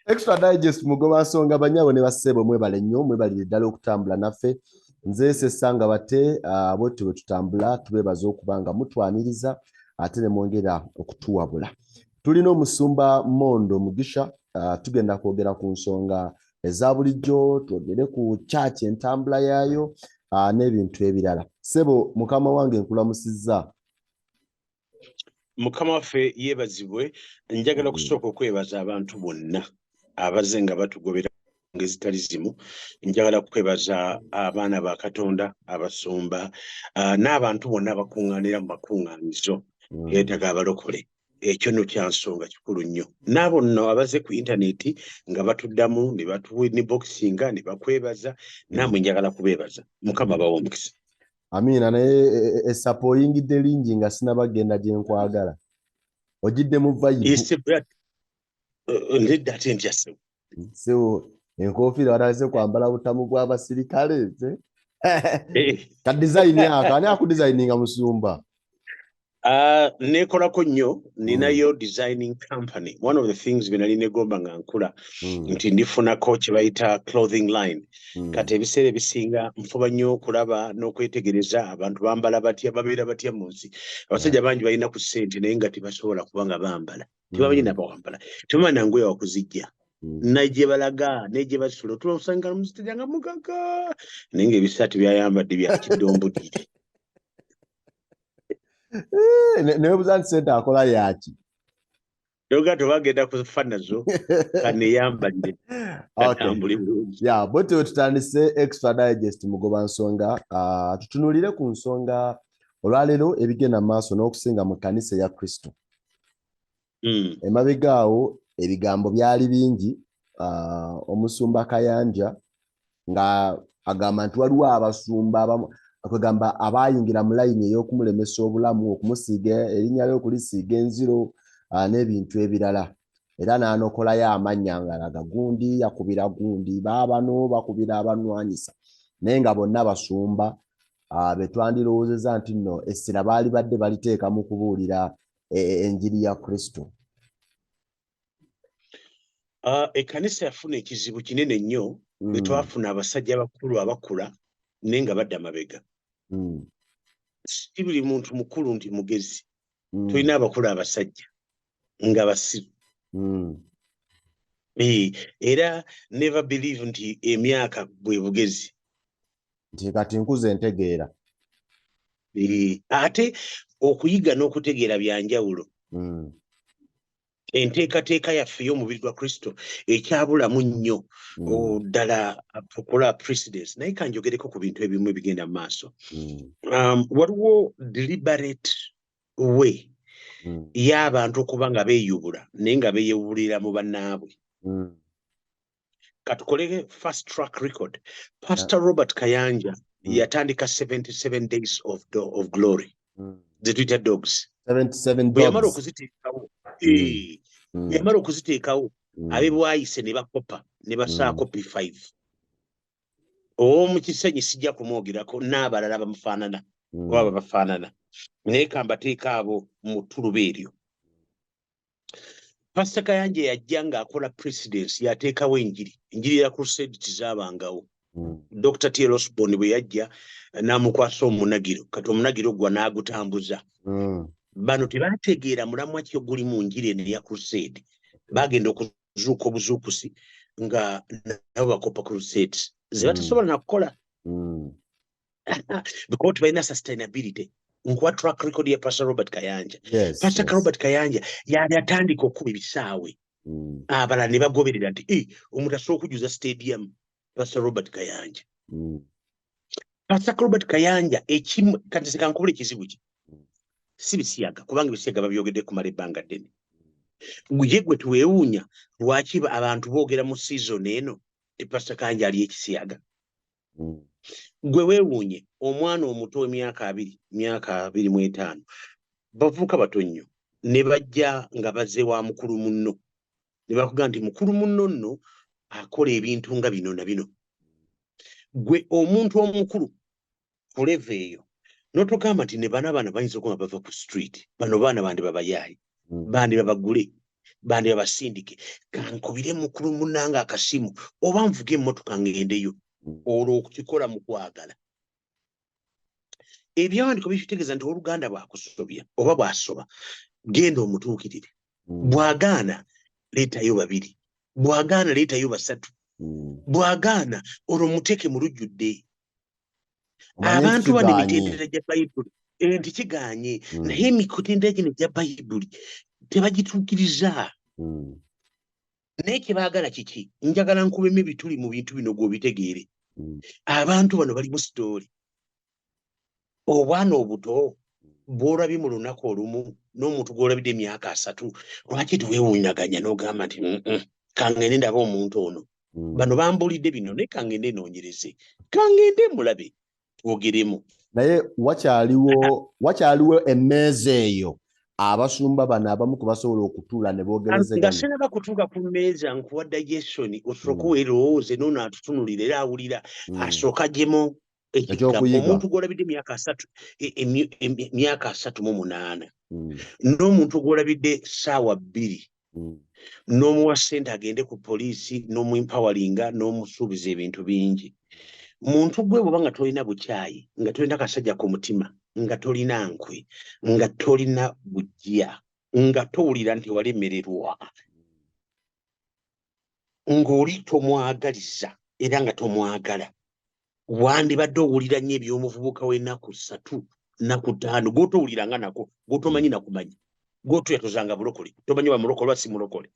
Extra digest mugoba nsonga banyawo ne bassebo mwebale nnyo mwebalire ddala okutambula naffe nze sessanga bate bwetyo bwe tutambula tubeebaza okuba nga mutwaniriza ate ne mwongera okutuwabula. Tulina omusumba Mondo Mugisha tugenda kwogera ku nsonga eza bulijjo twogere ku church entambula yaayo n'ebintu ebirala. Ssebo mukama wange nkulamusizza. Mukama waffe yeebazibwe. Njagala kusooka okwebaza abantu bonna abazze nga batugobera ngezitali zimu. Njagala kwebaza abaana ba Katonda abasumba n'abantu bonna abakuŋŋaanira mu makuŋŋaanizo yeetaga abalokole. Ekyo nno kya nsonga kikulu nnyo. N'abo nno abazze ku intaneti nga batuddamu ne boxinga ne bakwebaza nammwe njagala kubeebaza. Mukama bawa omukisa. Amiina naye essapo oyingidde lingi nga sinabagenda gye nkwagala. Ogidde mu vibe. Nedda ate ntya sewo. Sewo enkofiira watandise kwambala butamu bw'abasirikale. Ka design ako ani akudesigninga musumba? Nekolako nnyo ninayo designing company. One of the things bye nali negomba nga nkula nti ndifunako kye bayita clothing line. Kati ebiseera ebisinga nfuba nnyo okulaba n'okwetegereza abantu bambala batya babeera batya mu nsi. Abasajja bangi balina ku ssente naye nga tebasobola kuba nga bambala. Tebamanyi na bawambala. Tebamanyi na ngoye wakuzijja. Naye balaga negye basula tulosanga muzitira nga mugaga naye ng'ebisaati byayambadde bya kiddombudire. Naye buza nti sente akola yaki? Dogato bagenda kufa nazo kaneyambadde. Bwetyo tutandise extra digest mugoba nsonga. Tutunulire ku nsonga olwaleero ebigenda maaso n'okusinga mu kkanisa ya Kristo. Emabega awo ebigambo byali bingi. Omusumba Kayanja nga agamba nti waliwo abasumba akagamba abayingira mu layini ey'okumulemesa obulamu okumusiiga erinnya lye okulisiiga enziro n'ebintu ebirala. Era n'anokolayo amannya ngalaga gundi yakubira gundi baabano bakubira abanwanyisa. Naye nga bonna basumba be twandirowoozeza nti nno essira baali badde baliteeka mu kubuulira enjiri ya Kristo. Ekkanisa yafuna ekizibu kinene nnyo bwe twafuna abasajja abakulu abakula naye nga badda mabega. Si buli muntu mukulu nti mugezi. Tulina abakulu abasajja nga basiru. Era never believe nti emyaka bwe bugezi. Nti kati nkuze ntegeera. Ate okuyiga n'okutegeera bya njawulo. Enteekateeka yaffe y'omubiri gwa Kristo ekyabulamu nnyo ddala okukola precedence. Naye kanjogereko ku bintu ebimu ebigenda mu maaso. Waliwo deliberate way y'abantu okuba nga beeyubula naye nga beeyubulira mu bannaabwe. Katukolere fast track record. Pastor Robert Kayanja yatandika 77 days of glory. Ze tuyita dogs. 77 bwe yamala okuziteekawo yamala okuziteekawo abe bwayise ne bakopa ne basaako P5 omu kisenyi sijja kumwogerako n'abalala bamufaanana oba bafaanana naye kambateeka abo mu ttuluba eryo. Pastor Kayanja yajja ng'akola presidency yateekawo enjiri ya crusade tizaabangawo. Dr. T.L. Osborne bwe yajja n'amukwasa omunagiro kati omunagiro gwa n'agutambuza. Bano tebategeera mulamwa ki oguli mu njiri eno eya crusade. Bagenda okuzuuka obuzuukusi nga nabo bakopa crusades ze batasobola nakukola because tebalina sustainability. Nkuwa track record ya Pastor Robert Kayanja. Pastor Robert Kayanja yali atandika okuba ebisaawe abalala ne bagoberera nti omuntu asobola okujuza stadium Pastor Robert Kayanja. Pastor Robert Kayanja ekimu kati sikankubula ekizibu ki si bisiyaga kubanga bisiyaga babyogedde kumala ebbanga ddene. Gwe tuweewuunya lwaki abantu boogera mu season eno Pastor Kayanja ali ekisiyaga. Gwe weewuunye omwana omuto w'emyaka 25 bavuka bato nnyo ne bajja nga bazze wa mukulu munno ne bakugamba nti mukulu munno nno akola ebintu nga bino na bino. Gwe omuntu omukulu kuleva eyo n'otogamba nti ne bana bayinza okuba bava ku street. Bano baana bandi babayaayi bandi babagule bandi abasindike kankubire mukulu munanga akasimu oba nvuge emmotoka ngendeyo olwo okukikola mu kwagala ebyawandiko bikitegeeza nti oluganda bwakusobya oba bwasoba genda omutuukirire bwagaana leetayo babiri bwagaana leetayo basatu bwagaana olwo muteeke mu lujjudde abantu bano emitendera gya bayibuli nti kiganye naye emitendera gino gya bayibuli tebagituukiriza naye kyebaagala kiki njagala nkubemu ebituli mu bintu bino gw'obitegeere abantu bano bali mu sitooli obwana obuto bw'olabye mu lunaku olumu n'omuntu gw'olabidde emyaka 3 lwaki teweewunyaganya n'ogamba nti kangende ndaba omuntu ono bano bambulidde bino naye kangende noonyereze kangende mulabe twogeremu naye wakyaliwo emmeeza eyo abasumba bano abamu kubasobola okutuula ne boogerezeganya nga sinaba kutuuka ku mmeeza nkuwa digestion osooka weerowooze n'ono atutunulira era awulira asooka gyemu omuntu gw'olabidde emyaka 38 n'omuntu gw'olabidde ssaawa 2 n'omuwa ssente agende ku poliisi n'omuimpawalinga n'omusuubiza ebintu bingi muntu gwe bw'oba nga tolina bukyayi nga tolina kasajja ku mutima nga tolina nkwe nga tolina bujja nga towulira nti walemererwa ng'oli tomwagaliza era nga tomwagala wandibadde owulira nnyo eby'omuvubuka w'ennaku 3 nnaku 5 gw'otowuliranga nako gw'otomanyi nakumanyi gw'otoyatozanga bulokole tomanyi bamulokole si mulokole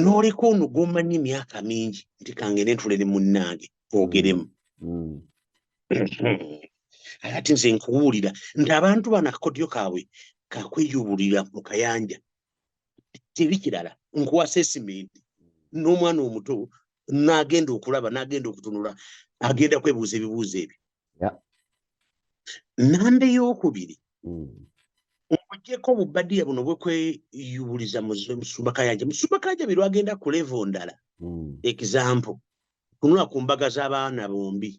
n'oleka ono gw'omanyi emyaka mingi nti kangende ntule ne munnange twogeremu ate nze nkuwulira nti abantu bano akakodyo kaabwe kakweyubulira mu kayanja teri kirala nkuwa assessment n'omwana omuto n'agenda okulaba n'agenda okutunula agenda kwebuuza ebibuuzo ebyo namba ey'okubiri okugyeko obubadiya buno bwekweyubuliza musumba kayanja bye lwagenda ku level ndala example kunula ku mbaga z'abaana bombi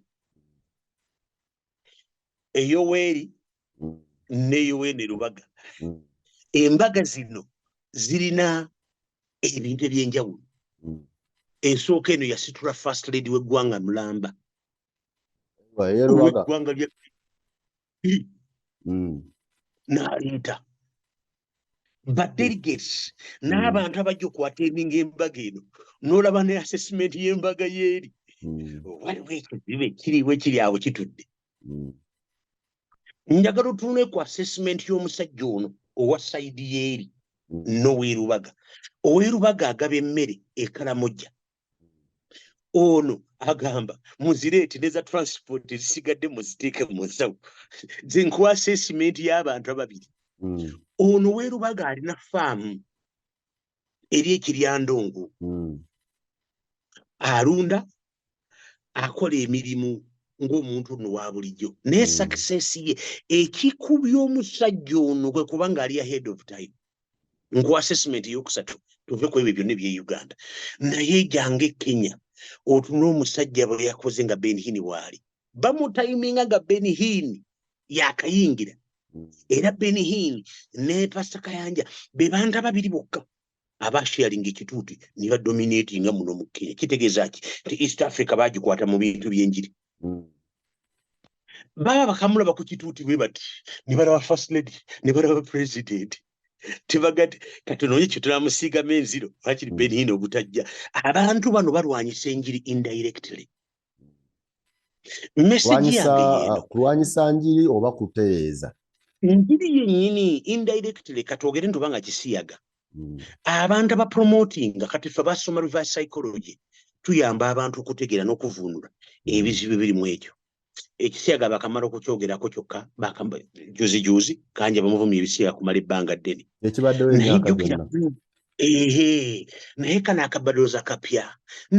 eyoweeri n'eyoweene Lubaga embaga zino zirina ebintu ebyenjawulo ensooka eno yasitula first lady w'eggwanga Mulamba w'eggwanga lya n'aleeta badelegates n'abantu abajja okwateninga embaga eno n'olaba ne assessment y'embaga y'eri waliwo ekizibu ekiri awo kitudde njagala otunule ku assessment y'omusajja ono owa sayidi y'eri n'oweerubaga oweerubaga agaba emmere ekalamojja ono agamba muzireeti neza transport zisigadde muziteeke mu nsawo ze nkuwa assessment y'abantu ababiri ono weerubaga alina faamu eri ekiryandongo alunda akola emirimu ng'omuntu ono wa bulijjo naye success ye ekikubya omusajja ono kwe kubanga ali ahead of time nkuwa assessment y'okusatu tuve ku ebyo byonna eby'e Uganda naye jange Kenya otunula omusajja bwe yakoze nga Ben Hinn waali bamutayiminga nga Ben Hinn yakayingira era Ben Hinn ne Pastor Kayanja be bantu ababiri bokka abasharinga ekituuti ne badominatinga muno mu Kenya kitegeeza ki nti East Africa bagikwata mu bintu by'enjiri baba bakamulaba ku kituuti bwe bati ne balaba first lady ne balaba president tebagati kati noonye kye tulamusiigamu enziro hakiri Ben Hinn obutajja abantu bano balwanyisa enjiri indirectly message yange yeno kulwanyisa njiri oba kutereeza enjiri yennyini indirectly katwogere nti obanga kisiyaga abantu abapromotinga kati ffe basoma reverse psychology tuyamba abantu okutegeera n'okuvunula ebizibu biri mu ekyo ekisiyaga bakamala okukyogerako kyokka juzi kanja bamuvumya ebisiyaga kumala ebbanga ddene naye kano akabadooza kapya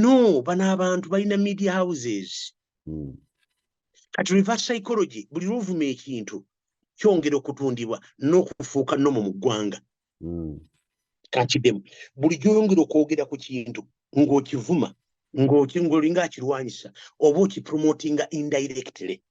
no bano abantu balina media houses kati reverse psychology buli lwovuma ekintu kyongera okutundibwa n'okufuuka nnomo mu ggwanga kankidemu buli gy'oyongera okwogera ku kintu ng'okivuma ng'olinga akirwanyisa oba okipromotinga indirectly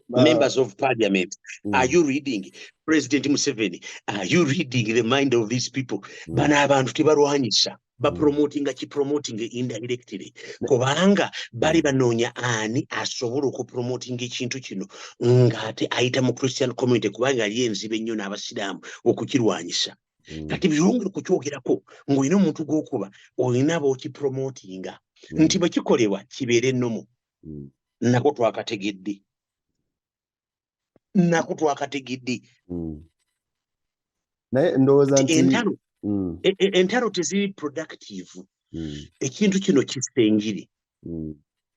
Members of parliament, are you reading President Museveni? Are you reading the mind of these people? Bana abantu tebalwanyisa bapromotinga kipromoting indirectly kubanga bali banoonya ani asobola okupromoting ekintu kino ng'ate ayita mu Christian community kubanga ali enzibe nnyo n'abasiraamu okukirwanyisa. Kati birungi kukyogerako ng'olina omuntu gw'okuba olina b'okipromotinga nti bwe kikolebwa kibeere ennomo nako twakategedde. Nako twakategedde. Naye ndowooza nti entalo teziri productive. Ekintu kino kisengire.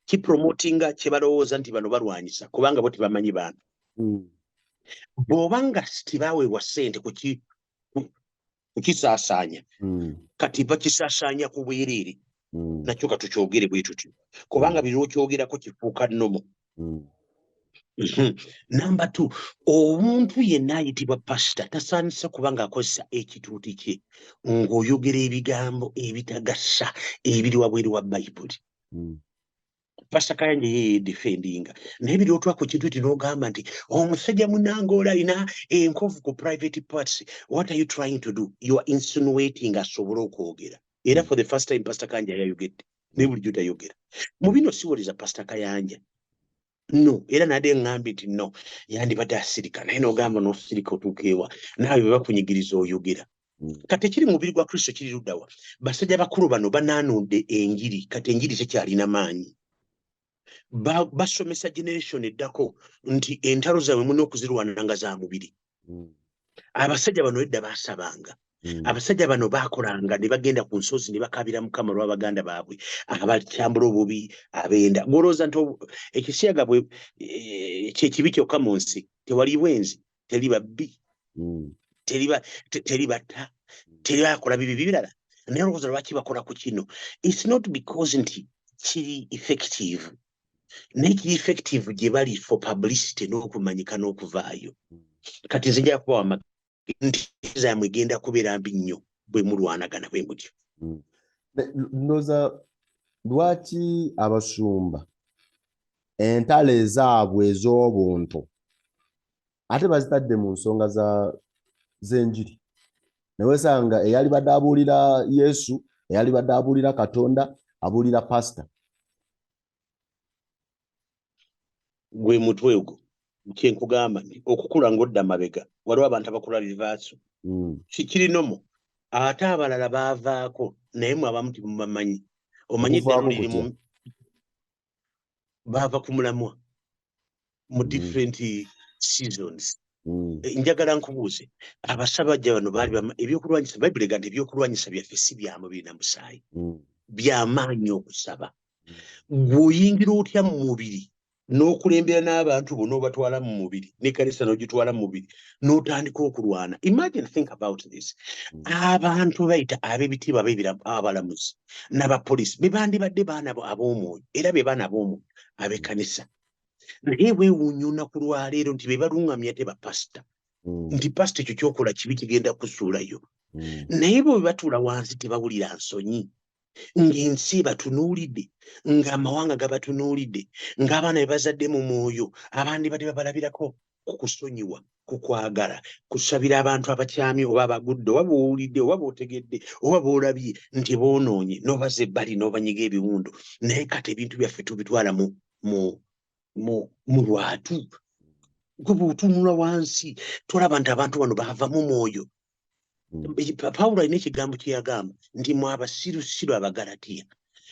Kipromotinga kye balowooza nti bano balwanyisa kubanga bo tebamanyi bantu. Bw'obanga tibaaweebwa ssente kukisaasaanya kati bakisaasaanya ku bwereere nakyo katukyogere bwe tutyo kubanga bino okyogerako kifuuka nnomo. Number 2, omuntu yenna ayitibwa pasita tasaanisa kubanga akozesa ekituuti kye ng'oyogera ebigambo ebitagasa ebiri wabweru wa Bayibuli. Pastor Kayanja ye defendinga naye birotwako kituuti n'ogamba nti omusajja munange alina enkovu ku private parts. What are you trying to do? You are insinuating asobola okwogera. Era for the first time Pastor Kayanja yayogedde ne bulijjo tayogera. Mu bino siwoliza Pastor Kayanja. No, era nade ngambi nti no yandibadde asirika naye n'ogamba n'osirika otuukeewa naawe bwe bakunyigiriza oyogera. Kati ekiri mu mubiri gwa Kristo kiri luddawa. Basajja bakulu bano banaanudde enjiri kati enjiri tekyalina maanyi. Basomesa generation eddako nti entalo zaabwe mulina okuzirwananga za mubiri. Abasajja bano edda baasabanga. Abasajja bano baakolanga ne bagenda ku nsozi ne bakabira Mukama lw'abaganda baabwe abakyambula obubi abenda. Gwolowooza nti ekisiyaga bwe kyekibi kyokka mu nsi tewali bwenzi teri babbi teri batta teri bakola bibi birala. Naye olowooza lwaki bakola ku kino? It's not because nti kiri effective. Naye kiri effective gye bali for publicity n'okumanyika n'okuvaayo. Kati nze nja kubawa nti zaamwe egenda kubeera mbi nnyo bwe mulwanagana bwe mutyo. Ndowooza lwaki abasumba entalo ezaabwe ez'obuntu ate bazitadde mu nsonga z'enjiri. Ne wesanga eyali badde abuulira Yesu, eyali badde abuulira Katonda, abuulira pasita. Gwe mutwe ogwo kyenkugamba nti okukula ng'odda mabega waliwo abantu abakula rivaasu. Kikiri nomo ate abalala baavaako naye mwe abamu temubamanyi. Omanyi eddalo lirimu baava ku mulamwa mu different seasons. Njagala nkubuuze abasabajja bano baali ebyokulwanyisa Bayibuli egamba ebyokulwanyisa byaffe si byamu birina musaayi byamaanyi okusaba. Gw'oyingira otya mu mubiri n'okulembera n'abantu bo n'obatwala mu mubiri n'ekkanisa n'ogitwala mu mubiri n'otandika okulwana. Imagine, think about this. Abantu bayita ab'ebitiibwa abalamuzi n'abapoliisi be bandibadde baana ab'omwoyo era be baana ab'omwoyo ab'ekkanisa. Naye weewuunya olunaku lwa leero nti be balungamya te bapasita nti pasita ekyo kyokola kibi kigenda kusuulayo. Naye bo bwe batuula wansi tebawulira nsonyi ng'ensi batunuulidde ng'amawanga gabatunuulidde ng'abaana be bazadde mu mwoyo abandi badde babalabirako ku kusonyiwa ku kwagala kusabira abantu abakyamye oba abagudde oba b'owulidde oba b'otegedde oba b'olabye nti boonoonye n'obaza ebbali n'obanyiga ebiwundu. Naye kati ebintu byaffe tubitwala mu lwatu. Gwe bw'otunula wansi tolaba nti abantu bano baava mu mwoyo. Pawulo alina ekigambo kye yagamba nti mwe abasirusiru Abagalatiya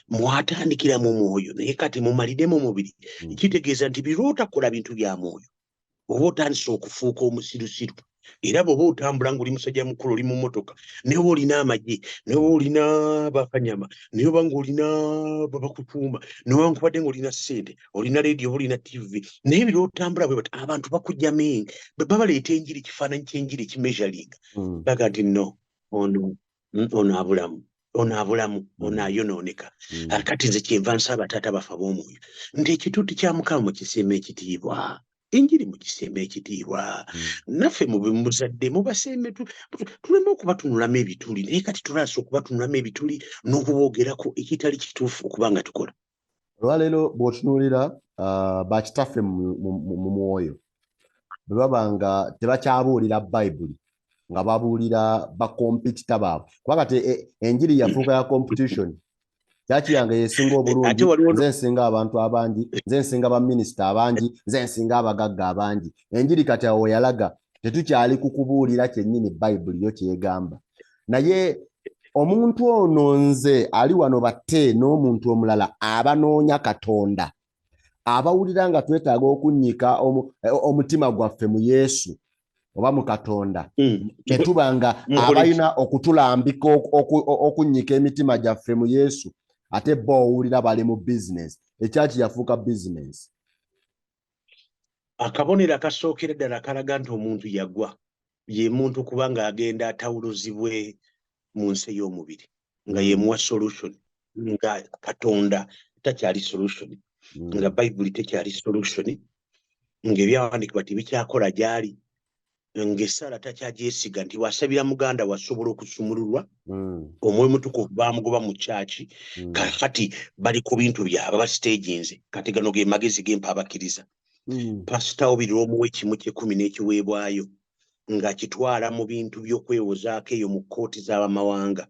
mwatandikira mu mwoyo naye kati mumalire mu mubiri. Kitegeeza nti birootakola bintu bya mwoyo oba otandise okufuuka omusirusiru. Era bw'oba otambula ng'oli musajja mukulu oli mu mmotoka naye oba olina amagye naye oba olina bakanyama naye oba ng'olina bakutuuma newankubadde ng'olina ssente olina leediyo oba olina TV naye birotambula bwe bati abantu bakugyamu baba baleeta enjiri kifaananyi ky'enjiri ekimeasuringa baga nti no ono abulamu ono ayonooneka. Kati nze kyenva nsaba taata bafa b'omwoyo nti ekituuti kya Mukama mu kiseema ekitiibwa enjiri mu kiseema ekitiibwa naffe muzadde mubaseeme tuleme okubatunulamu ebituli naye kati tulaasa okubatunulamu ebituli n'okuboogerako ekitali kituufu okuba nga tukola. Olwaleero bw'otunuulira bakitaffe mu mwoyo bwe baba nga tebakyabuulira Bayibuli nga babuulira bakompitita baabwe kuba kati enjiri yafuuka ya competition. Kyaki yange yesinga obulungi, nze nsinga abantu abangi, nze nsinga baminisita abangi, nze nsinga abagagga abangi. Enjiri kati awo yalaga tetukyali kukubuulira kyennyini Bayibuli yo kyegamba. Naye omuntu ono nze ali wano batte n'omuntu omulala abanoonya Katonda, abawulira nga twetaaga okunnyika omutima gwaffe mu Yesu oba mu Katonda, tetubanga abalina okutulambika okunnyika emitima gyaffe mu Yesu, ate bo owulira bali mu bizinesi. Ekyaki yafuuka bizinesi. Akabonero akasookera ddala kalaga nti omuntu yagwa, ye muntu kubanga agenda atawuluzibwe mu nsi y'omubiri nga yemuwa solution, nga Katonda takyali solution, nga Bayibuli tekyali solution, ng'ebyawandiikibwa tebikyakola gy'ali, ng'essaala takyagyesiga nti wasabira muganda wasobola okusumululwa, Omwoyo Mutukuvu bamugoba mu kyaki, kati bali ku bintu byabwe basiteginze, kati gano ge magezi gempa abakkiriza. Pasita obirira omuwa ekimu ky'ekkumi n'ekiweebwayo ng'akitwala mu bintu by'okwewozaako eyo mu kkooti z'abamawanga.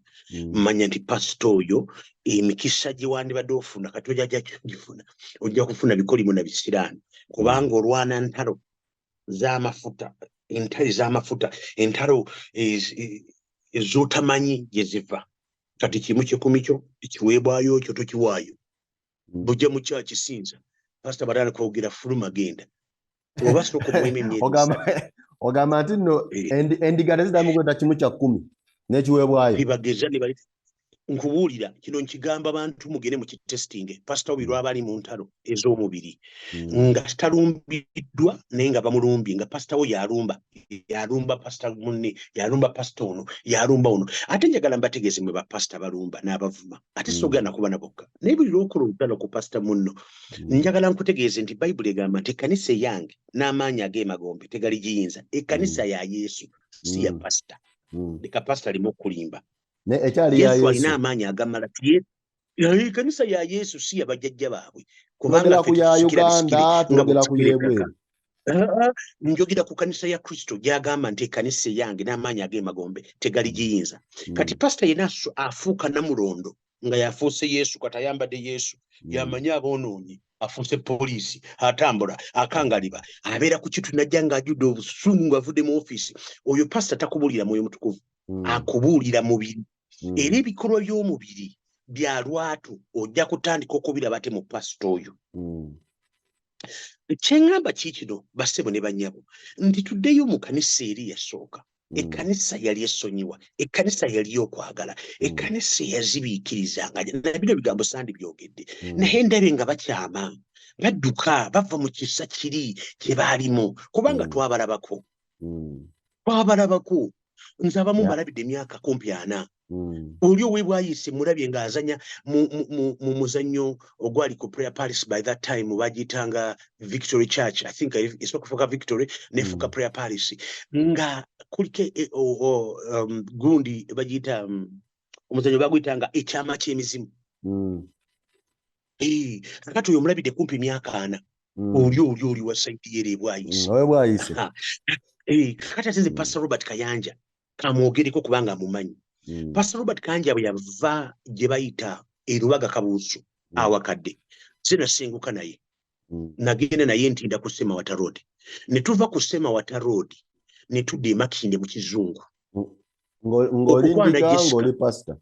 Manya nti pasita oyo emikisa gye wandibadde ofuna kati ojja kugifuna, ojja kufuna bikolimu na bisiraani, kubanga olwana ntalo z'amafuta, entalo z'amafuta, entalo ez'otamanyi gye ziva. Kati kimu ky'ekkumi kyo ekiweebwayo kyo tokiwaayo, bujja mu kyakisinza pasita batandika kwogera fuluma genda oba sooka omuwema emyezi. Ogamba nti nno endiga teziddamu kweta kimu kya 10 n'ekiweebwayo. Bibageza ne bali nkubuulira kino nkigamba abantu mugende mu kitestinge. Pasita obirwa abali mu ntalo ez'omubiri nga talumbiddwa naye nga bamulumbye, nga pasita we yalumba pasita munne, yalumba pasita ono, yalumba ono. Ate njagala mbategeeze mwe bapasita balumba n'abavuma, ate soogana kuba na bokka naye buli lw'okola olutalo ku pasita munno. Njagala nkutegeeze nti Bayibuli egamba nti ekkanisa eyange n'amaanyi ag'emagombe tegali giyinza. Ekkanisa ya Yesu si ya pasita. Leka pasita alimu okulimba. Yesu alina amaanyi agamala. Ekkanisa ya Yesu si ya bajjajja baabwe, kubanga ku ya Uganda twogera ku y'ebweru. Njogera ku kanisa ya Kristo gy'agamba nti ekkanisa eyange n'amaanyi ag'emagombe tegali giyinza. Kati pasita yena afuuka namulondo nga yafuuse Yesu, kati ayambadde Yesu, yamanyi aboonoonyi, afuuse poliisi, atambula, akangaliba, abeera ku kitu najja ng'ajjudde obusungu ng'avudde mu ofiisi. Oyo pasita takubuulira Mwoyo Mutukuvu, akubuulira mubiri. Era ebikolwa by'omubiri bya lwatu ojja kutandika okubiraba ate mu pasita oyo. Kyeŋŋamba kiikino bassebo ne bannyabo nti tuddeyo mu kanisa eri yasooka. Ekkanisa yali esonyiwa, ekkanisa yali okwagala, ekkanisa yazibiikirizanga. Bino ebigambo sandi byogedde naye ndabe nga bakyama, badduka bava mu kisa kiri kye baalimu, kubanga twabalabako. Nze abamu mbalabidde emyaka kumpi 4. Oli ow'ebwayise mulabye ng'azanya mu muzannyo ogwali ku Prayer Palace. By that time bagiyitanga Victory Church, I think esokufuka Victory nefuka Prayer Palace, nga kuliko gundi bagiyita omuzannyo baguyitanga ekyama ky'emizimu. Kakati oyo mulabidde kumpi emyaka 4. Oli wa saidi yere ebwayise. Kakati ate nze Pastor Robert Kayanja kamwogereko kubanga amumanyi. Pastor Robert Kayanja bwe yava gye bayita erubaga Kabuusu awakadde, nze nasenguka naye, nagenda naye ntinda ku Semawata Road, ne tuva ku Semawata Road ne tudda e Makindye mu Kizungu. Ng'oli ndiga ng'oli pastor?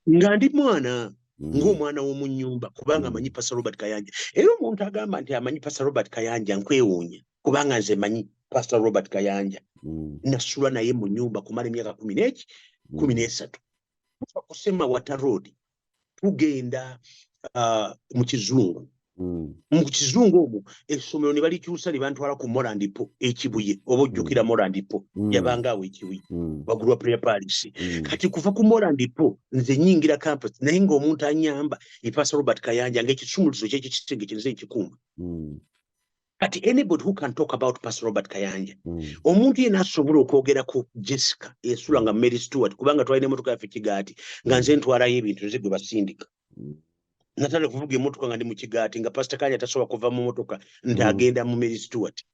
Nga ndi mwana, ng'omwana w'omu nnyumba, kubanga amanyi Pastor Robert Kayanja. Era omuntu agamba nti amanyi Pastor Robert Kayanja nkwewuunya, kubanga nze manyi Pastor Robert Kayanja. Nasula naye mu nnyumba kumala emyaka 13. Tuva ku Semawata Road tugenda mu Kizungu. Mu Kizungu omwo essomero ne balikyusa ne bantwala ku Morandipo ekibuye, oba ojjukira Morandipo yabanga awo ekibuye waggulu wa Prayer Palace. Kati kuva ku Morandipo nze nnyingira campus naye ng'omuntu anyamba Pastor Robert Kayanja ng'ekisumuluzo kye kitenge kye nze nkikuuma. Kati anybody who can talk about Pastor Robert Kayanja, omuntu yena asobola okwogera ku Jessica esula nga Mary Stewart, kubanga twalina emmotoka yaffe Kigaati nga nze ntwalayo ebintu nze gwe basindika. natale kuvuga emotoka nga ndi mu kigaati nga Pastor Kanya tasobola kuva mu motoka ndagenda mu Mary Stewart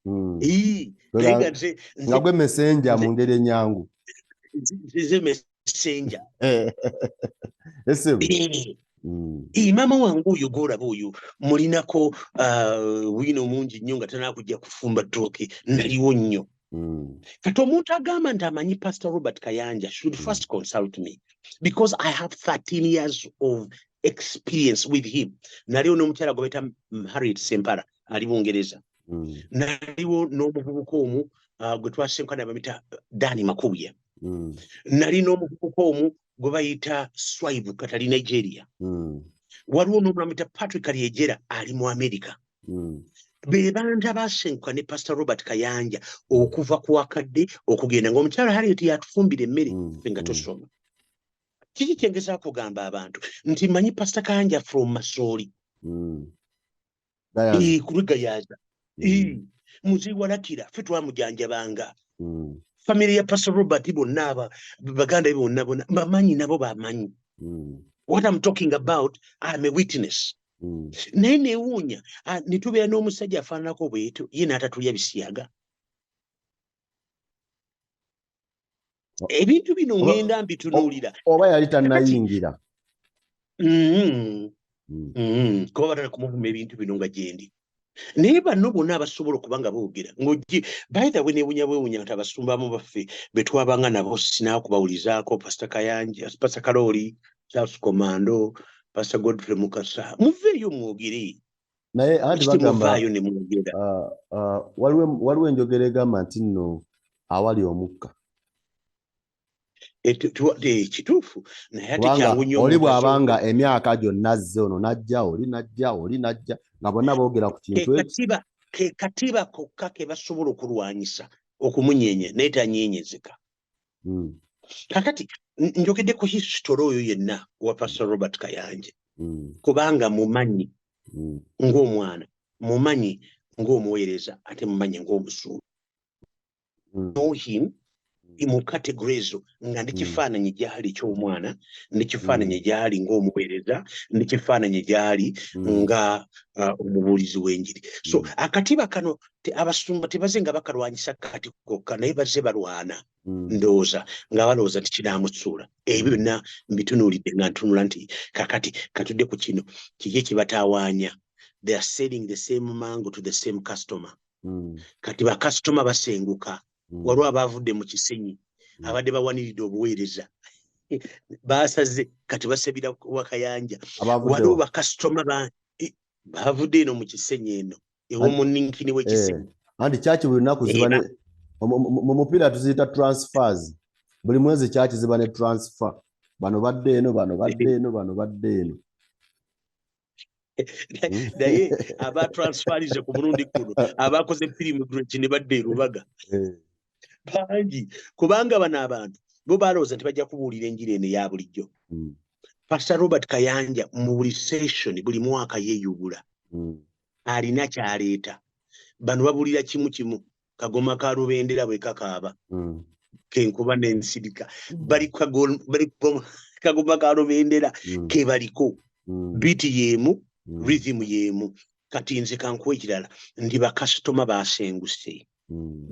nga gwe messenger mu ngeri enyangu nze messenger mama wangu oyo goraba oyo mulinako wino mungi nnyo nga tanakujja kufumba ttooke naliwo nnyo kati omuntu agamba nti amanyi Pastor Robert Kayanja should first consult me because I have 13 years of experience with him. Naliwo n'omukyala gwe bayita Harriet Sempara ali Bungereza. Naliwo n'omuvubuka omu gwe twasenkana bamita Dani Makubuya. Nali n'omuvubuka omu gwe bayita Swaibu Katali Nigeria. Waliwo n'omulala bamita Patrick Aliegera ali mu America. Be bantu abasenkwa ne Pastor Robert Kayanja okuva ku wakadde okugenda ng'omukyala Harriet yatufumbira emmere nga tosoma. Kiki kyengeza kugamba abantu nti manyi Pastor Kayanja from Masoli kuligayaza muzi walakira fe twamujanjabanga family ya Pastor Robert bonna baganda bonna bamanyi nabo bamanyi what I'm talking about. I'm a witness. Naye newuunya nitubeera n'omusajja afaananako bwetu ye n'atatulya bisiyaga ebintu bino ngenda mbitunuulira oba yali tannayingira kuba batala kumuvuma ebintu bino nga gyendi naye banno bonna abasobola okubanga boogera ng'ojje by the way neewunya bwewunya nti abasumbamu baffe be twabanga nabo sinaakubawulizaako Pastor Kayanja, Pastor Karoli, Charles Commando, Pastor Godfrey Mukasa muveeyo mwogere naye anti bagamba waliwo enjogera egamba nti nno awali omukka kituufu naye ate kyangu nnyo oli bw'abanga emyaka gyonna azze ono najja oli najja nga bonna boogera ku kintu ke katiba kokka ke basobola okulwanyisa okumunyeenya naye tanyeenyezeka kakati njogedde ku history oyo yenna wa Pastor Robert Kayanja kubanga mumanyi ng'omwana mumanyi ng'omuweereza ate mumanyi ng'omusuubi know him mu categories nga ndikifaananyi gyali ky'omwana ndikifaananyi gyali ng'omuweereza ndikifaananyi gyali nga omubuulizi w'enjiri so akatiba kano abasumba tebaze nga bakalwanyisa kati kokka naye bazze balwana ndowooza nga balowooza nti kinaamusuula ebyo byonna mbitunuulidde nga ntunula nti kakati katudde ku kino kiki ekibatawaanya they are selling the same mango to the same customer kati bakasitoma basenguka waliwo abaavudde mu kisenyi abadde bawaniridde obuweereza basaze kati basabira Wakayanja waliwo bakasitoma baavudde eno mu kisenyi eno ew'omuninkini w'ekisenyi anti kyaki buli lunaku ziba mu mupiira tuziyita transfers buli mwezi kyaki ziba ne transfer bano badde eno bano badde eno bano badde eno naye abatransferize ku mulundi guno abakoze firimu ne badde erubaga bangi kubanga bano abantu bo balowooza nti bajja kubuulira enjiri eno eya bulijjo Pastor Robert Kayanja mu buli session buli mwaka yeeyubula alina kyaleeta bano babuulira kimu kagoma ka Lubendera bwe kakaaba kenkuba n'ensirika bali kagoma ka Lubendera ke baliko biti yemu rhythm yemu kati nze kankuwa ekirala ndi bakasitoma basenguse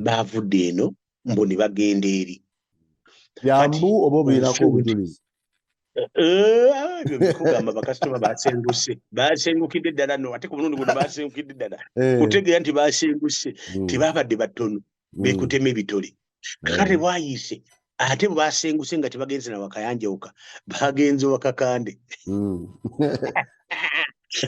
baavudde eno mboni bagenda eri byambu oba obiirako obujulizi ebyo bikugamba bakasitoma basengukidde ddala no ate ku mulundi guno basengukidde ddala kutegeera nti basenguse tebabadde batono bekutema ebitole kakati bwayiise ate bwe basenguse nga tebagenze na Wakayanjawuka bagenze Wakakande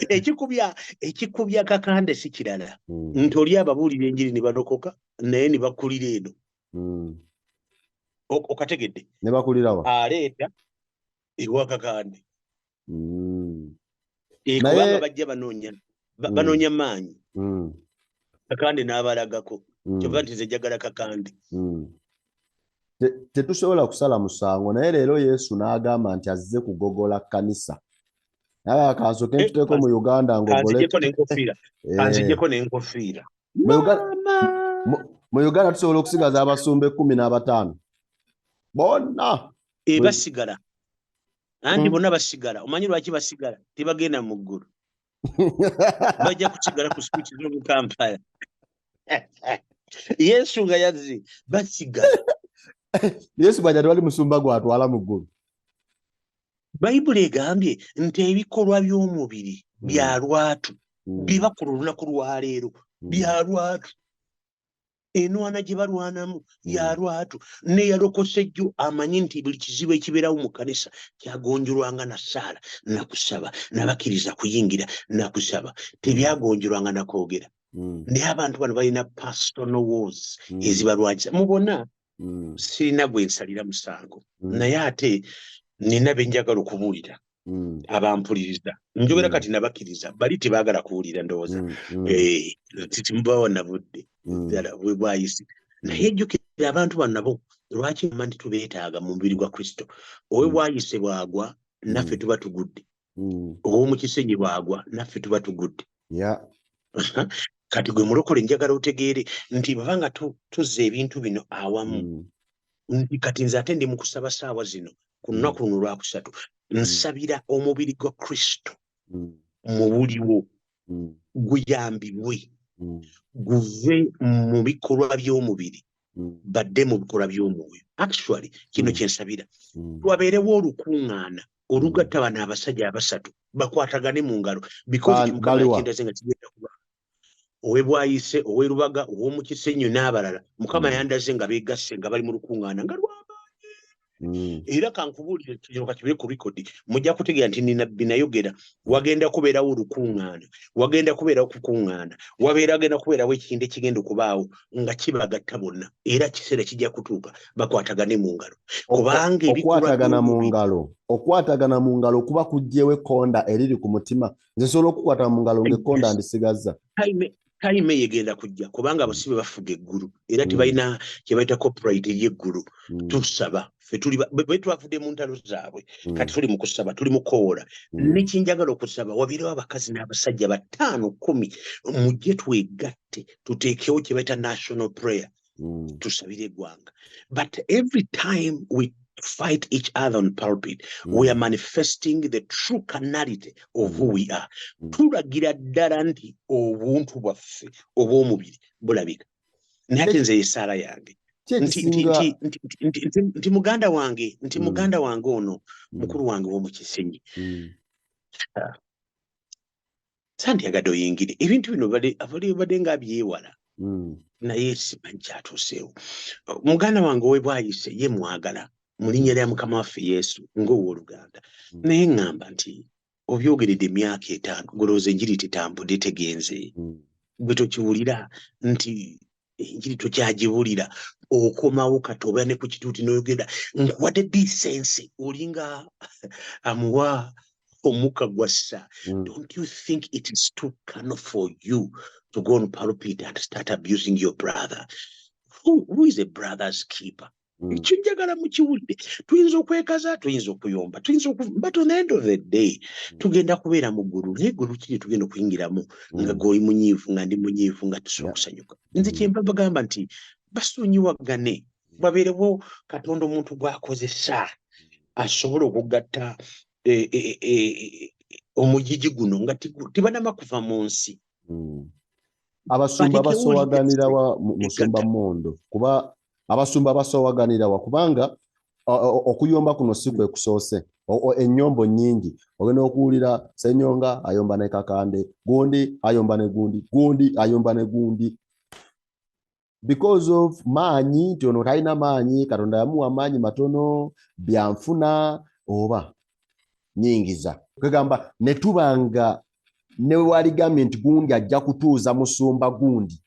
ekikubya Kakande si kirala nti oli ababuulira enjiri ne balokoka naye ne bakulira eno okategedde ne bakulirawa aleeta ewa Kakande kubanga bajja banoonya maanyi Kakande n'abalagako kyova nti nze njagala Kakande tetusobola kusala musango naye leero Yesu n'agamba nti azze kugogola kkanisa naye akansoke ntuteeko mu Uganda kanzijeko n'enkofiira mu Uganda tusobola okusigaza abasumba 15 bonna basigala Andi bonna basigala. Omanyi lwaki basigala? Tebagenda mu ggulu. Bajja kusigala ku speech zo mu Kampala. Yesu nga yazzi basigala. Yesu bajja tewali musumba gwatwala mu ggulu. Bayibuli egambye nti ebikolwa by'omubiri bya lwatu biba ku lunaku lwa leero bya lwatu. Enwana gye balwanamu ya lwatu. Neyalokose jjo amanyi nti buli kizibu ekibeerawo mu kanisa kyagonjolwanga na ssaala nakusaba nabakkiriza kuyingira nakusaba. Tebyagonjolwanga nakwogera. Naye abantu bano balina personal wars ezibalwanyisa. Mubona sirina gwe nsalira musango. Naye ate nina benjagala okubuulira abampuliriza. Njogera kati nabakkiriza bali tebaagala kuwulira ndowooza. Timubawo nabudde ddala bwe bwayise. Naye jjukira abantu bano nabo lwaki mma nti tubeetaaga mu mubiri gwa Kristo. Owe bwayise bwagwa naffe tuba tugudde. Ow'omu kisenyi bwagwa naffe tuba tugudde. Kati gwe mulokole njagala otegeere nti babanga tuzza ebintu bino awamu. Kati nze ate ndi mu kusaba ssaawa zino ku lunaku luno lwakusatu. Nsabira omubiri gwa Kristo mubuliwo guyambibwe guve mu bikolwa by'omubiri badde mu bikolwa by'omwoyo. Actually kino kyensabira wabeerewo olukuŋŋaana olugatta bano abasajja abasatu bakwatagane mu ngalo because Mukama yakindaze nga kigenda kuba. Owe bwayise, owe Lubaga, ow'omu Kisenyi n'abalala Mukama yandaze nga beegasse nga bali mu lukuŋŋaana nga lw'amaanyi. Era kankubuulire kino kakibire ku record mujja kutegeera nti ninabbi nayogera wagenda kubeerawo olukuŋŋaana wagenda kubeerawo kukuŋŋaana agenda kubeerawo ekintu ekigenda okubaawo nga kibagatta bonna era kiseera kijja kutuuka bakwatagane mu ngalo. Kubanga okwatagana mu ngalo kuba kuggyewo ekkonda eriri ku mutima. Nze nsobola okukwata mu ngalo ng'ekkonda ndisigazza. Time yegenda kujja kubanga abasibe bafuga eggulu era tebalina kye bayita copyright y'eggulu. Tusaba ffe tuli bwe twavudde mu ntalo zaabwe kati tuli mu kusaba tuli mu koola. Nekinjagala okusaba wabirewo abakazi n'abasajja 5-10 mujje twegatte tuteekewo kye bayita national prayer tusabire eggwanga. But every time we fight each other on pulpit we are manifesting the true carnality of who we are. Tulagira ddala nti obuntu bwaffe obw'omubiri bulabika. Naye ate nze yesaala yange nti muganda wange ono mukulu wange w'omu Kisenyi sandyagadde oyingire ebintu bino badde nga byewala naye simanyi kyatuuseewo. Muganda wange owe bwayise ye mwagala mu linnya lya Mukama waffe Yesu ng'owooluganda. Naye ŋŋamba nti obyogeredde emyaka 5 golooza enjiri tetambudde tegenze. Gwe tokiwulira nti enjiri tokyagibulira okomawo kati obeera ne ku kituuti n'oyogera nkuwadde decency olinga amuwa omukka gwassa. Don't you think it is too carnal for you to go on pulpit and start abusing your brother? Who is a brother's keeper? Ekyo njagala mukiwulire. Tuyinza okwekaza tuyinza okuyomba but on the end of the day tugenda kubeera mu ggulu. Naye eggulu kiri tugenda okuyingiramu nga goli munyiivu nga ndi munyiivu nga tusobola okusanyuka. Nze kyemba bagamba nti basonyiwagane babeerewo Katonda omuntu gw'akozesa asobola okugatta omugigi guno nga tibanama kuva mu nsi. Abasumba basowaganira wa musumba Mondo kuba abasumba basowaganira wa kubanga okuyomba kuno si kwe kusoose. Ennyombo nnyingi ogenda okuwulira Ssenyonga ayomba ne Kakande, gundi ayomba ne gundi ayomba ne gundi because of maanyi nti ono talina maanyi Katonda yamuwa maanyi matono byanfuna oba nyingiza. Kwegamba ne tubanga ne waligambye nti gundi ajja kutuuza musumba gundi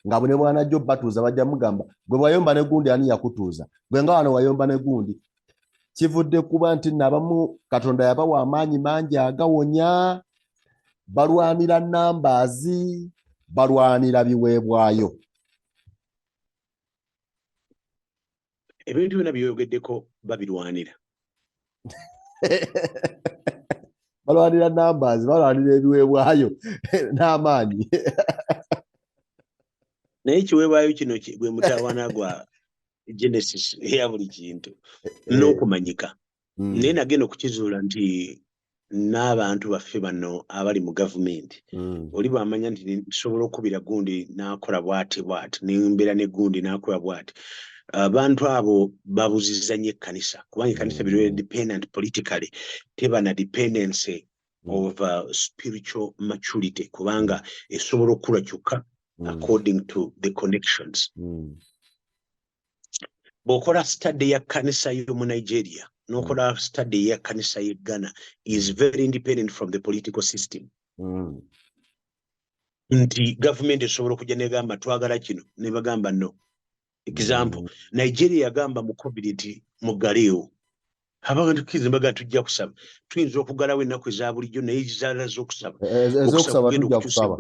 nga bwe bwanajjo batuuza bajja mugamba gwe wayomba ne gundi ani yakutuuza gwe nga wano wayomba ne gundi. Kivudde kuba nti nabamu Katonda yabawa amaanyi mangi agawonya balwanira nambaazi balwanira biweebwayo. Ebintu byonna byoyogeddeko babirwanira. Balwanira nambaazi balwanira ebiweebwayo n'amaanyi. Naye ekiweebwayo kino gwe mutawaana gwa Genesis eya buli kintu n'okumanyika. naye nagenda okukizuula nti n'abantu baffe bano abali mu gavumenti oli bw'amanya nti nsobola okubira gundi n'akola bw'ati n'embeera ne gundi n'akola bw'ati abantu abo babuzizza nnyo ekkanisa kubanga ekkanisa biro dependent politically teba na dependency of spiritual maturity kubanga esobola okukula kyokka according to the connections. Bw'okola study ya kkanisa y'omu Nigeria n'okola study ya kkanisa y'e Ghana is very independent from the political system. Nti gavumenti esobola okujja negamba twagala kino ne bagamba no. Example, Nigeria yagamba mu COVID nti muggaleewo. Abantu kizimbaga tujja kusaba. Tuyinza okugalawo ennaku eza bulijjo naye zaala z'okusaba. Ez'okusaba tujja kusaba.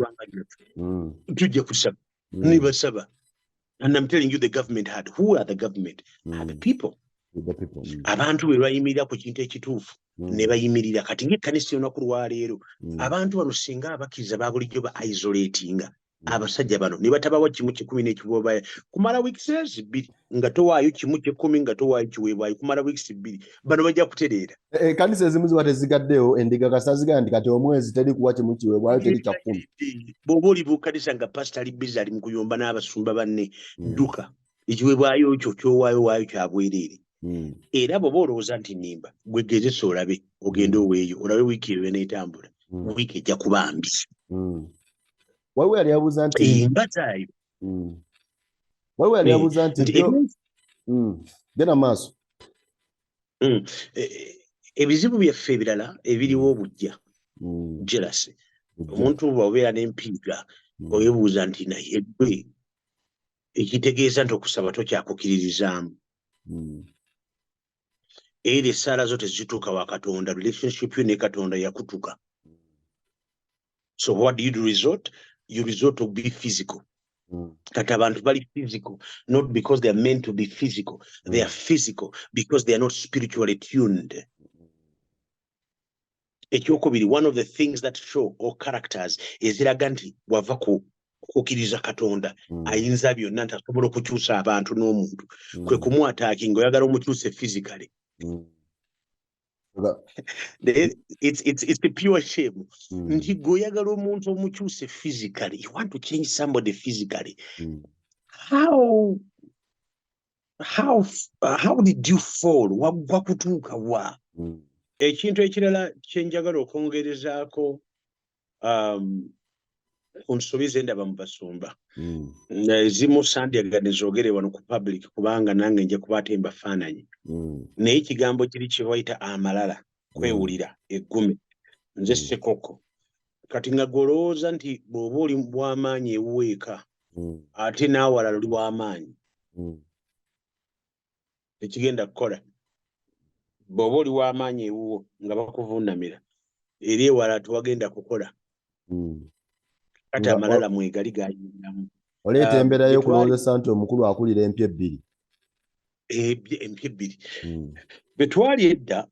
Tujja kusaba. Ne basaba. And I'm telling you, the government had. Who are the government? Are the people. The people. Abantu bwe bayimirira ku kintu ekituufu ne bayimirira kati ng'ekkanisa y'olunaku lwa leero abantu bano singa abakkiriza ba bulijjo ba isolatinga abasajja bano ne batabawa kimu kikumi n'ekiweebwayo kumala wiikisi 2 nga towaayo kimu ky'ekkumi nga towaayo kiweebwayo kumala wiikisi 2 bano bajja kutereera. Ekkanisa ezimu ziba tezigaddewo endiga kasazigamba nti kati omwezi teri kuwa kimu kiweebwayo teri kya 10. Bw'oba oli mu kkanisa nga pasita ali bizi ali mu kuyomba n'abasumba banne dduka ekiweebwayo ekyo kyowaayo waayo kya bwereere. Era bw'oba olowooza nti nnimba gwe gezesa olabe ogende oweeyo olabe wiiki eyo n'etambula wiiki ejja kuba mbi. Waliwo yali abuuza nti mbazaayo waliwo yali abuuza nti genda maaso ebizibu byaffe ebirala ebiriwo obujja jealousy omuntu bw'obeera n'empiiga oyebuuza nti naye ggwe ekitegeeza nti okusaba tokyakukiririzaamu era essaala zo tezituuka wa Katonda relationship yo ne Katonda yakutuka. So what do you resort? You resort to be physical. Kati abantu bali physical not because they are meant to be physical. They are physical because they are not spiritually tuned. Ekyokubiri, one of the things that show all characters eziraga nti wava kukkiriza Katonda ayinza byonna nti asobola okukyusa abantu n'omuntu kwe kumwataakinga oyagala omukyuse physically. It's the pure shame. Nti goyagala omuntu omukyuse physically. You want to change somebody physically. How did you fall? Wagwa kutuuka wa? Ekintu ekirala kye njagala okwongerezaako onsuubize ndaba mu basumba. Ezimu sandyagadde zoogere wano ku public kubanga nange nja kubaata embafaananyi. Naye ekigambo kiri kye bayita amalala kwewulira eggume nze ssekoko kati nga golowooza nti bw'oba oli bw'amaanyi ewuweeka ate naawalala oli bw'amaanyi ekigenda kukola bw'oba oli w'amaanyi ewuwo nga bakuvundamira eri ewala tewagenda kukola kati amalala mwegali gayiniramu. Oleeta embeera y'okulowoozesa nti omukulu akulira empya 2. Empya 2 bwe twali edda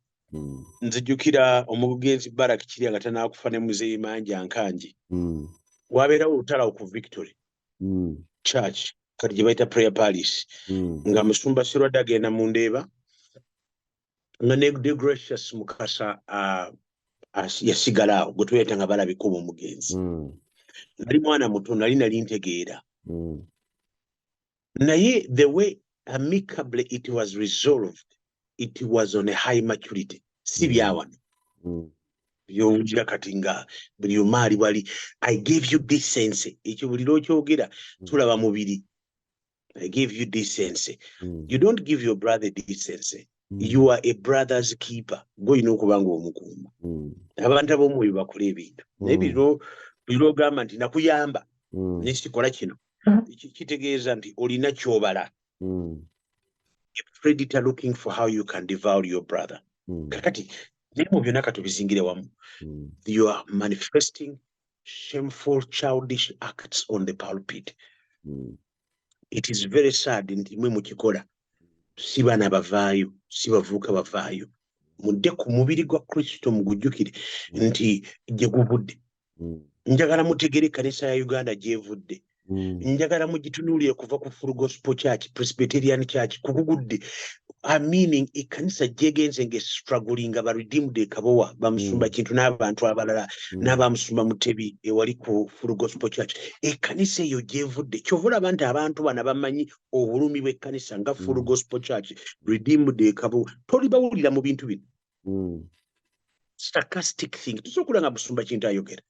nzijjukira omugenzi Barak Kirya nga tanaakufa ne muzeeyi Manja Nkanji wabeerawo olutalawo ku Victory Church kati gye bayita Prayer Palace nga musumba Sirwadde agenda mu Ndeeba nga ne Gracious Mukasa yasigala awo gwe tweeta nga balabika omugenzi. Nali mwana muto nali ntegeera naye the way amicably it was resolved, it was on a high maturity. Si byawano byowulira kati nga buli omaali wali I gave you decency. Ekyo buli lw'okyogera tulaba mubiri. I gave you decency. You don't give your brother decency. You are a brother's keeper. Goyina okuba nga omukuuma. Abantu ab'omwoyo bakola ebintu naye biro gamba nti nakuyamba nekikola kino kitegeeza nti olina kyobala. A predator looking for how you can devour your brother. Kakati naye mu byonna katubizingire wamu. You are manifesting shameful childish acts on the pulpit. It is very sad nti mwe mukikola si baana bavaayo si bavubuka bavaayo mudde ku mubiri gwa Kristo mugujjukire nti gye guvudde. Njagala mutegere ekkanisa ya Uganda gyevudde. Njagala mugitunuulire kuva ku Full Gospel Church, Presbyterian Church kugugudde meaning ekkanisa gyegenze ng'estruggling nga baredeemed ekabowa bamusumba kintu n'abantu abalala n'abamusumba mutebi ewali ku Full Gospel Church. Ekkanisa eyo gyevudde kyova olaba nti abantu bana bamanyi obulumi bw'ekkanisa nga Full Gospel Church redeemed ekabowa. Toli bawulira mu bintu bino. Sarcastic thing. Tosobola nga musumba kintu ayogera.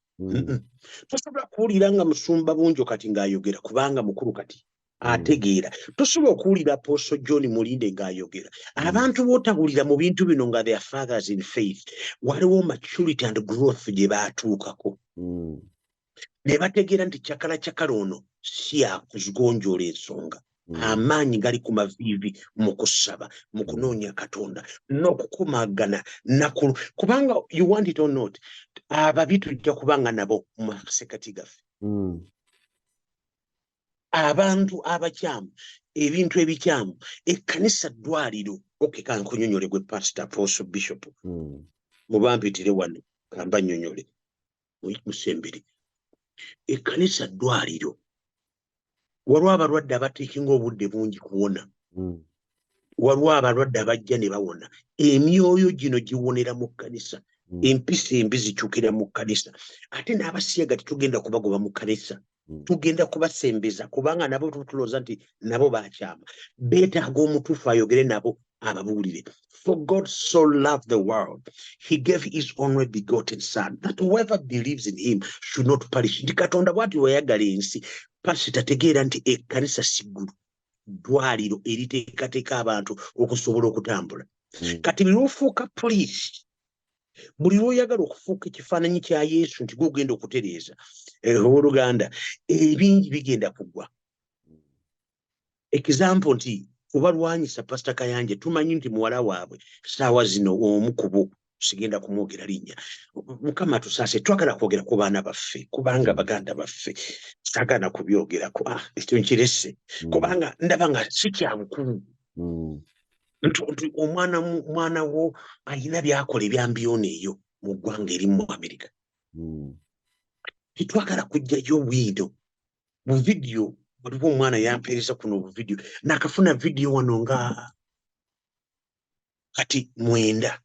Tosobola kuwulira nga musumba bunjo kati ng'ayogera kubanga mukulu kati ategeera. Tosobola okuwulira Apostle John Mulinde ng'ayogera. Abantu bootawulira mu bintu bino nga they are fathers in faith. Waliwo maturity and growth gye baatuukako. Ne bategeera nti kyakala ono si akuzigonjoola ensonga. Amaanyi gali ku maviivi mu kusaba mu kunoonya Katonda n'okukomagana nakulu kubanga you want it or not ababi tujja kubanga nabo mu masekati gaffe. Abantu abakyamu ebintu ebikyamu ekkanisa ddwaliro kankunyonyole gwe pastor Apostle Bishop mubampitire wano kamba nnyonyole musembere ekkanisa ddwaliro. Waliwo abalwadde abateekinga obudde bungi kuwona. Waliwo abalwadde abajja ne bawona. Emyoyo gino giwonera mu kkanisa. Empisa embi zikyukira mu kkanisa. Ate n'abasiyaga tetugenda kubagoba mu kkanisa. Tugenda kubasembeza kubanga nabo tutulooza nti nabo baakyama. Beetaaga omutuufu ayogere nabo ababuulire. For God so loved the world, he gave his only begotten son, that whoever believes in him should not perish. Ndi Katonda bw'ati wayagala ensi. Pasita tegeera nti ekkanisa sigulu ddwaliro eriteekateeka abantu okusobola okutambula. Kati buli lw'ofuuka poliisi, buli lw'oyagala okufuuka ekifaananyi kya Yesu nti gw'ogenda okutereeza owooluganda ebingi bigenda kugwa. Example nti obalwanyisa Pastor Kayanja tumanyi nti muwala waabwe saawa zino omu ku bo sigenda kumwogera linnya. Mukama tusaase twagala kwogera ku baana baffe kubanga baganda baffe sagana kubyogerako ekyo nkirese kubanga ndaba nga si kya bukulu nti omwana wo ayina byakola ebyambiyoona eyo mu ggwanga eri mu Amerika. Titwagala kujjayo bwido mu vidiyo. Waliwo omwana yampeereza kuno bu vidiyo nakafuna vidiyo wano nga kati 9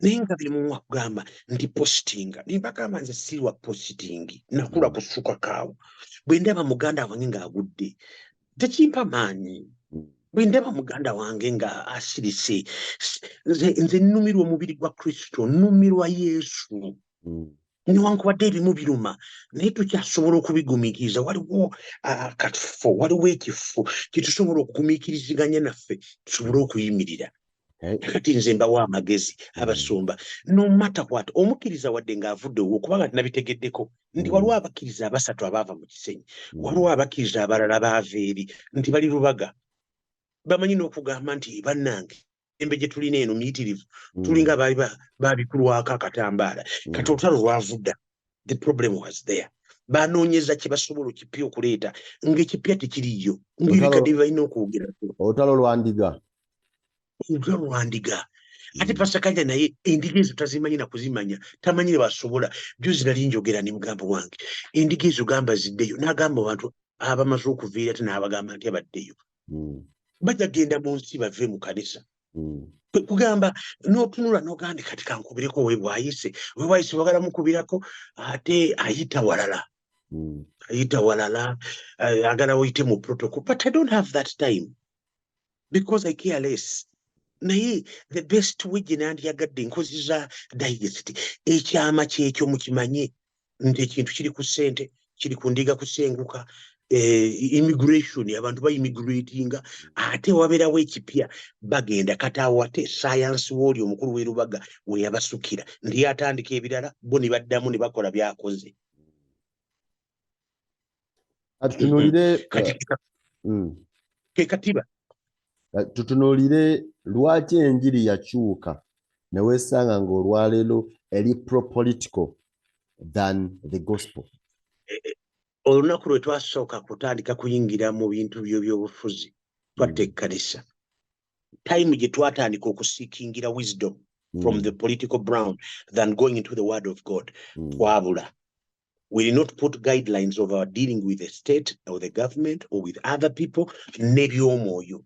naye nga biri mu kugamba nti postinga nimbagamba nze sirwa postingi nakula kusuka kaawo. Bwe ndaba muganda wange ng'agudde tekimpa maanyi. Bwe ndaba muganda wange nga asirise nze nnumirwa omubiri gwa Kristo, nnumirwa Yesu. Newankubadde ebimu biruma naye tukyasobola okubigumiikiriza. Waliwo akafo, waliwo ekifo kyetusobola okugumiikiriziganya naffe tusobole okuyimirira. Kati nze mbawo amagezi abasumba no matter what omukkiriza wadde ng'avudde owo kubanga nabitegeddeko nti waliwo abakkiriza abasatu abaava mu kisenyi, waliwo abakkiriza abalala baava eri nti bali Lubaga bamanyi n'okugamba nti bannange embe gye tulina eno miyitirivu tulinga baali babikulwako akatambaala. Kati olutalo lwavudda the problem was there. Banoonyeza kye basobola okipya okuleeta ng'ekipya tekiriyo ng'ebikadde balina okwogerako. Olutalo lwandiga. Ate Pastor Kanja naye endiga ezo tazimanyi na kuzimanya tamanyi basobola. Juzi nali njogera ne mugamba wange endiga ezo gamba ziddeyo n'agamba abantu abamaze okuviira ate n'abagamba nti abaddeyo bajja genda mu nsi bave mu kanisa. Kugamba n'otunula n'ogandi kati kankubireko webwayise wagala mukubirako ate ayita walala agala oyite mu protocol. But I don't have that time because I care less. Naye the best way gye nandyagadde nkoziza digest ekyama kyekyo mukimanye nti ekintu kiri ku ssente kiri ku ndiga kusenguka. Immigration abantu bayimmigratinga ate wabeerawo ekipya bagenda kati awo ate science w'oli omukulu w'e Lubaga we yabasukira ndi atandika ebirala bo ne baddamu ne bakola byakoze. Katiba tutunuulire lwaki enjiri yakyuka ne weesanga ng'olwaleero eri pro-political than the gospel. Olunaku lwe twasooka kutandika kuyingira mu bintu by'ebyobufuzi twatta ekkanisa. Time gye twatandika okusiikingira wisdom from the political ground than going into the word of God twabula. We did not put guidelines of our dealing with the state or the government or with other people. Nebyomwoyo.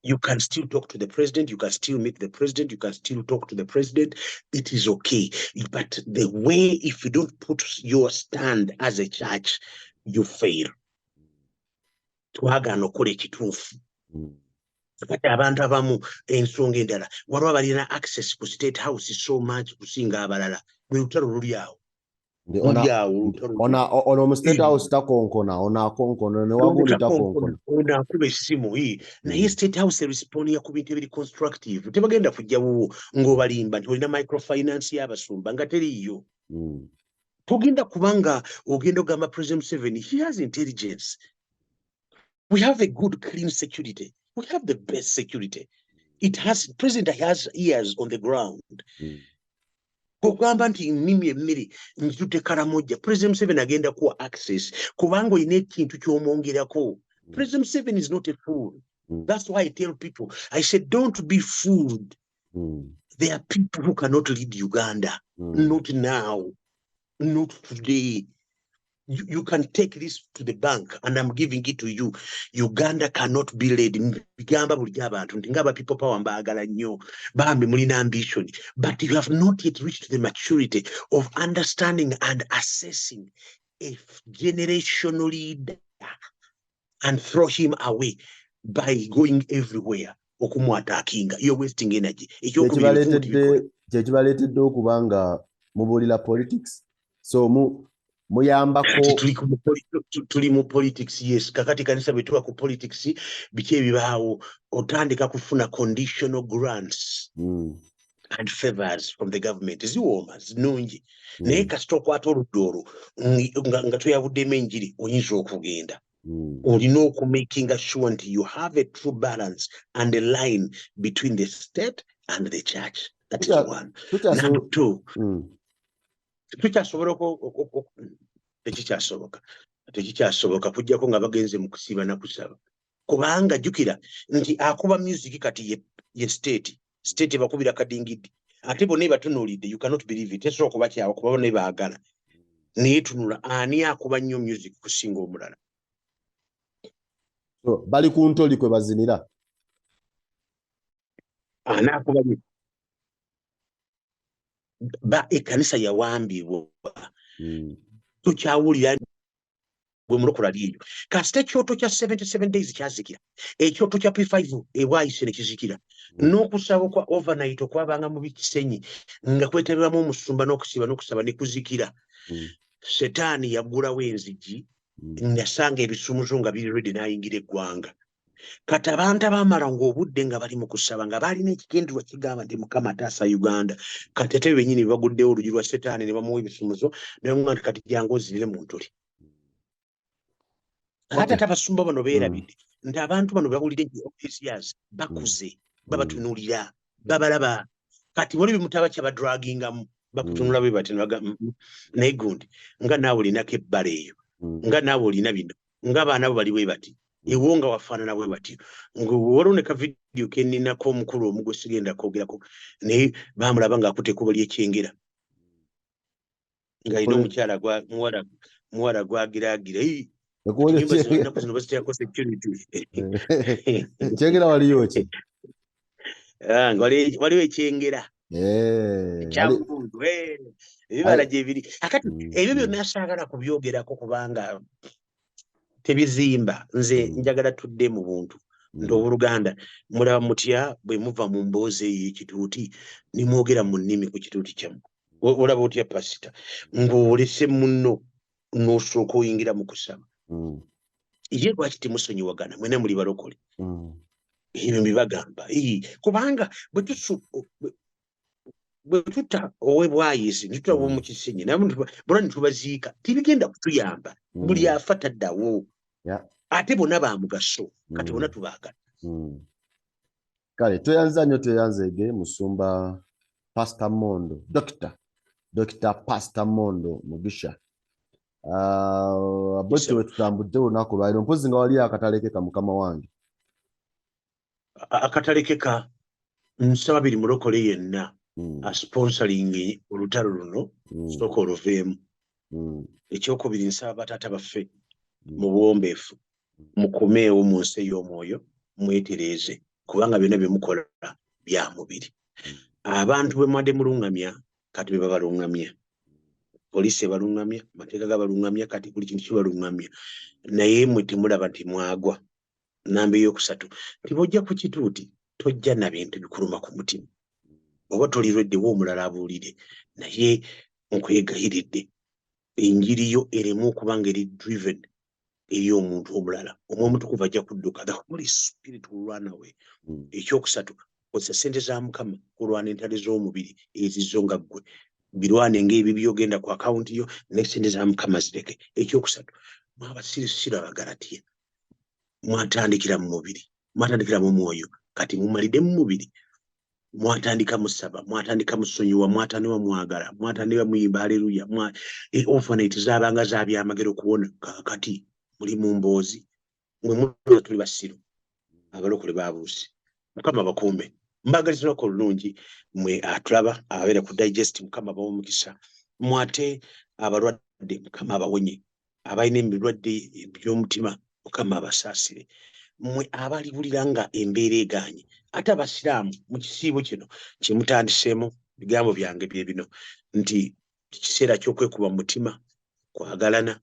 You can still talk to the president, you can still meet the president, you can still talk to the president. It is okay. But the way, if you don't put your stand as a church, you fail. Twagana okole kituufu. Kati abantu abamu ensonga endala waliwo balina access ku State House so much kusinga abalala. Bwe lutalo luli awo. Ono mu State House takonkona, ona akonkona ne wagundi takonkona. Ona akuba essimu hii. Naye State House respondia ku bintu ebiri constructive. Tebagenda kujja wuwo ng'obalimba nti olina microfinance y'abasumba nga teriiyo. Togenda kubanga ogenda ogamba President Museveni, he has intelligence. We have a good, clean security. We have the best security. President has ears on the ground. Kugamba nti mimi emmiri njute karamoja. President Museveni agenda kuwa access. Kubanga oyina ekintu ky'omwongerako. President Museveni is not a fool. That's why I tell people, I said, don't be fooled. There are people who cannot lead Uganda. Not now. Not today. You can take this to the bank, and I'm giving it to you. Uganda cannot be led. Bigamba buli abantu nti ngaba people power mbagala nnyo bambi mulina ambition, but you have not yet reached the maturity of understanding and assessing a generational leader and throw him away by going everywhere. Okumwatakinga, you're wasting energy. Kyekibaletedde okubanga mubulira politics. So muyambako tuli mu politics, yes. Kakati kanisa betuwa ku politics biki ebibaawo otandika kufuna conditional grants and favors from the government. Ziwooma zinungi. Naye kasita okwata oludda olwo nga toyabuddemu enjiri oyinza okugenda. Olina okumakinga sure nti you have a true balance and a line between the state and the church. That is one. Number two, tekikyasoboka kujjako nga bagenze mu kusiiba na kusaba. Kubanga jjukira nti akuba music kati ye state bakubira kadingidi. Ate bonna batunuulidde, you cannot believe it. Tesobola kubakyawa kuba bonna baagala. Naye tunula ani akuba nnyo music kusinga omulala. So bali ku ntoli kwe bazinira. Anaakuba nnyo. Ekkanisa yawambibwa. Tukyawulira bwe mulokola liyo. Kasita ekyoto kya 77 days kyazikira. Ekyoto kya P5 ewaayise ne kizikira. N'okusaba kwa overnight okwabanga mu Kisenyi nga kwetabiramu omusumba n'okusiba n'okusaba ne kuzikira. Setaani yaggulawo enzigi nasanga ebisumuzo nga biri ready n'ayingira eggwanga. Kati abantu abamala ng'obudde nga bali mu kusaba nga balina ekigendererwa kigamba nti Mukama taasa Uganda. Kati ate bennyini baguddewo oluggi lwa Setaani ne bamuwa ebisumuzo ne bamugamba nti kati jangu ozirire mu ntuli. Ate abasumba bano beerabidde nti abantu bano bawulidde nti officials bakuze babatunuulira babalaba. Kati wali bimutaba kyabadраgingamu bakutunula bwe bati naye gundi nga naawe olinako ebbala eyo nga naawe olina bino ng'abaana bo bali bwe bati ewo nga wafaanana bwe bati waliwo ne kavidiyo keninako omukulu omugwe sigenda kwogerako naye bamulaba ng'akutte ekkubo ly'ekyengera ng'alina omukyala muwala gwagiraagira enyumba zinaku zino baziteerako security. Ekyengera waliyo ki? Waliwo ekyengera ekyagundu ebibala gyebiri. Akati ebyo byonna saagala kubyogerako kubanga tebizimba. Nze njagala tudde mu buntu nti obooluganda mulaba mutya bwe muva mu mboozi eyo ekituuti ne mwogera mu nnimi ku kituuti kyammwe. Olaba otya pasita ng'olese munno n'osooka oyingira mu kusaba. Ye lwaki temusonyiwagana mwena muli balokole? Ebyo mbibagamba kubanga bwe tutta ow'ebwayise ne tutta ow'omu Kisenyi bonna ne tubaziika tibigenda kutuyamba. Buli afa taddawo. Ate bonna ba mugaso kati bonna tubaagala. Kale tweyanza nnyo tweyanzege Musumba Pastor Mondo, Dr. Pastor Mondo Mugisha. Bwetyo bwe tutambudde olunaku lwaliro mpozi nga wali akatalekeka mukama wange. Akatalekeka nsaba biri mulokole yenna asponsoring olutalo luno sooka oluveemu. Ekyokubiri nsaba bataata baffe mu buwombeefu mukomeewo mu nsi ey'omwoyo mwetereeze kubanga byonna byemukola bya mubiri. Abantu bwe mwadde mulungamya kati bwe babalungamya. Poliisi ebalungamya, amateeka gabalungamya, kati buli kintu kibalungamya. Naye mwe temulaba nti mwagwa. Namba eyokusatu nti bw'ojja ku kituuti tojja na bintu bikuluma ku mutima. Oba tolirweddewo omulala abuulire, naye nkwegayiridde enjiri yo eremu okuba nga eri driven eri omuntu omulala. Omwomutukuvu ajja kudduka. The Holy Spirit will run away. Ekyokusatu kozesa ssente za Mukama kulwana entalo z'omubiri ezizo nga ggwe. Birwane ng'ebyo byogenda ku akawunti yo n'essente za Mukama zireke. Ekyokusatu mwabasirisiro Abagalatiya mwatandikira mu mubiri, mwatandikira mu mwoyo, kati mumalidde mu mubiri. Mwatandika musaba, mwatandika musonyiwa, mwatandika mwagala, mwatandika muyimba haleluya, orphanage zaabanga zabyamagero kuwona, kati muli mu mboozi. Mwe mulaba tuli basiru abalokole baabuusi. Mukama bakuume. Mbagalizibwa ko bulungi mwe atulaba ababeera ku digest. Mukama bawa omukisa. Mwate abalwadde Mukama abawonye, abalina ebirwadde by'omutima Mukama abasaasire. Mwe abalibulira nga embeera egaanye, ate abasiraamu mu kisiibo kino kye mutandiseemu bigambo byange bye bino nti kiseera ky'okwekuba mu mutima, kwagalana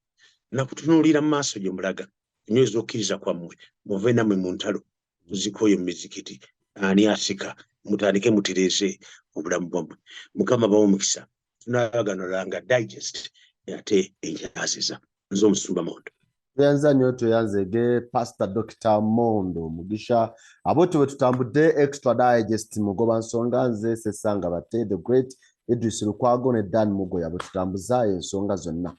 na kutunuulira mu maaso gye mulaga. Enywezi okkiriza kwammwe muve nammwe mu ntalo muzikooye mu mizikiti. Ani asika mutandike mutereeze obulamu bwammwe. Mukama bawa omukisa. Tunaaganolanga digest ate enjaziza. Nze omusumba Mondo. Tuyanza nnyo tuyanzege Pastor Dr. Mondo Mugisha. Abote bwe tutambudde extra digest mugoba nsonga nze Sesanga Bate the great Idris Lukwago ne Dan Mugoya bwe tutambuza ensonga zonna.